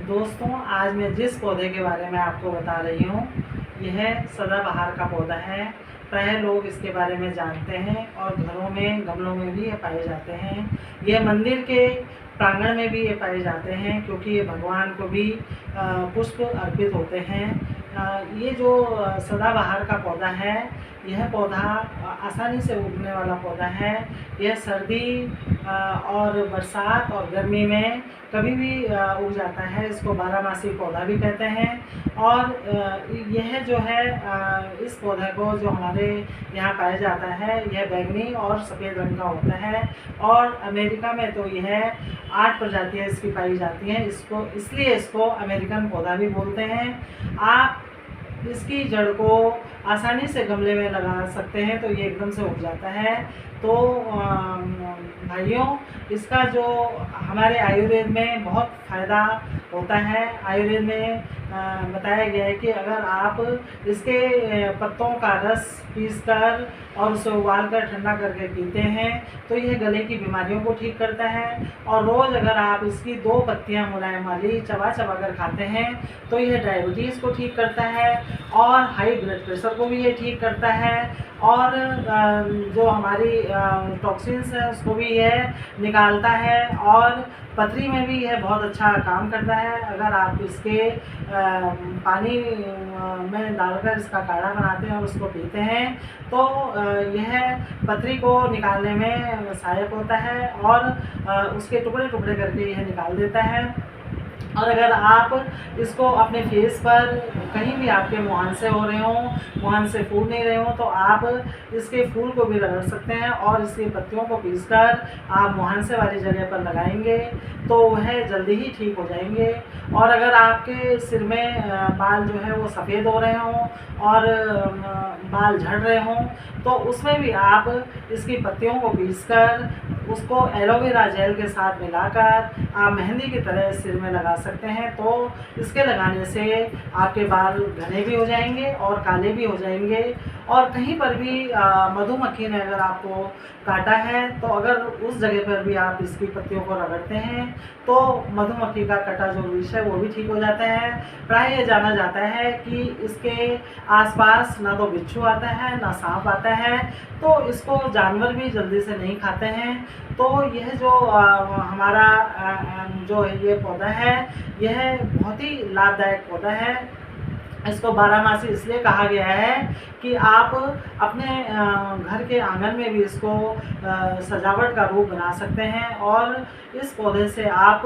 दोस्तों, आज मैं जिस पौधे के बारे में आपको बता रही हूँ, यह सदाबहार का पौधा है। प्राय लोग इसके बारे में जानते हैं और घरों में गमलों में भी ये पाए जाते हैं। यह मंदिर के प्रांगण में भी ये पाए जाते हैं, क्योंकि ये भगवान को भी पुष्प अर्पित होते हैं। ये जो सदाबहार का पौधा है, यह पौधा आसानी से उगने वाला पौधा है। यह सर्दी और बरसात और गर्मी में कभी भी उग जाता है। इसको बारहमासी पौधा भी कहते हैं। और यह जो है इस पौधे को जो हमारे यहाँ पाया जाता है, यह बैंगनी और सफ़ेद रंग का होता है। और अमेरिका में तो यह 8 प्रजातियाँ इसकी पाई जाती हैं। इसलिए इसको अमेरिकन पौधा भी बोलते हैं। आप इसकी जड़ को आसानी से गमले में लगा सकते हैं, तो ये एकदम से उग जाता है। तो भाइयों, इसका जो हमारे आयुर्वेद में बहुत फ़ायदा होता है। आयुर्वेद में बताया गया है कि अगर आप इसके पत्तों का रस पीसकर और उसे उबाल कर ठंडा करके पीते हैं, तो यह गले की बीमारियों को ठीक करता है। और रोज़ अगर आप इसकी 2 पत्तियां मुलायम वाली चबा चबा कर खाते हैं, तो यह डायबिटीज़ को ठीक करता है और हाई ब्लड प्रेशर को भी ये ठीक करता है। और जो हमारी टॉक्सिन्स हैं उसको भी यह निकालता है। और पथरी में भी यह बहुत अच्छा काम करता है। अगर आप इसके पानी में डालकर इसका काढ़ा बनाते हैं और उसको पीते हैं, तो यह पथरी को निकालने में सहायक होता है और उसके टुकड़े टुकड़े करके यह निकाल देता है। और अगर आप इसको अपने फेस पर कहीं भी आपके मुहांसे हो रहे हों, मुहांसे फूल नहीं रहे हों, तो आप इसके फूल को भी रगड़ सकते हैं और इसकी पत्तियों को पीसकर आप मुहांसे वाली जगह पर लगाएंगे, तो वह जल्दी ही ठीक हो जाएंगे। और अगर आपके सिर में बाल जो है वो सफ़ेद हो रहे हों और बाल झड़ रहे हों, तो उसमें भी आप इसकी पत्तियों को पीसकर उसको एलोवेरा जेल के साथ मिलाकर आप मेहंदी की तरह सिर में लगा सकते हैं। तो इसके लगाने से आपके बाल घने भी हो जाएंगे और काले भी हो जाएंगे। और कहीं पर भी मधुमक्खी ने अगर आपको काटा है, तो अगर उस जगह पर भी आप इसकी पत्तियों को रगड़ते हैं, तो मधुमक्खी का कटा जो विष है वो भी ठीक हो जाता है। प्राय ये जाना जाता है कि इसके आसपास ना तो बिच्छू आता है ना सांप आता है, तो इसको जानवर भी जल्दी से नहीं खाते हैं। तो यह जो हमारा जो ये पौधा है, यह बहुत ही लाभदायक पौधा है। इसको बारहमासी इसलिए कहा गया है कि आप अपने घर के आंगन में भी इसको सजावट का रूप बना सकते हैं। और इस पौधे से आप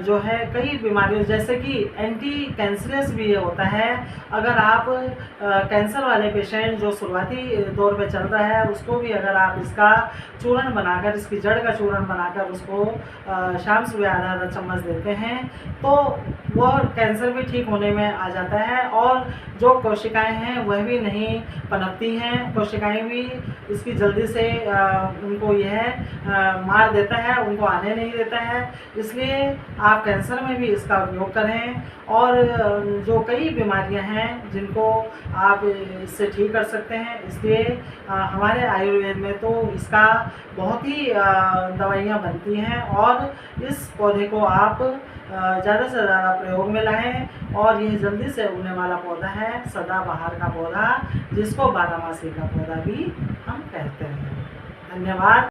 जो है कई बीमारियों, जैसे कि एंटी कैंसरस भी ये होता है। अगर आप कैंसर वाले पेशेंट जो शुरुआती दौर पे चल रहा है, उसको भी अगर आप इसका चूर्ण बनाकर, इसकी जड़ का चूर्ण बनाकर उसको शाम सुबह आधा आधा चम्मच देते हैं, तो वह कैंसर भी ठीक होने में आ जाता है। और जो कोशिकाएं हैं वह भी नहीं पनपती हैं, कोशिकाएं भी इसकी जल्दी से उनको यह मार देता है, उनको आने नहीं देता है। इसलिए आप कैंसर में भी इसका उपयोग करें। और जो कई बीमारियां हैं जिनको आप इससे ठीक कर सकते हैं, इसलिए हमारे आयुर्वेद में तो इसका बहुत ही दवाइयाँ बनती हैं। और इस पौधे को आप ज़्यादा से ज़्यादा प्रयोग में लाएं। और यह जल्दी से उगने वाला पौधा है, सदाबहार का पौधा, जिसको बारहमासी का पौधा भी हम कहते हैं। धन्यवाद।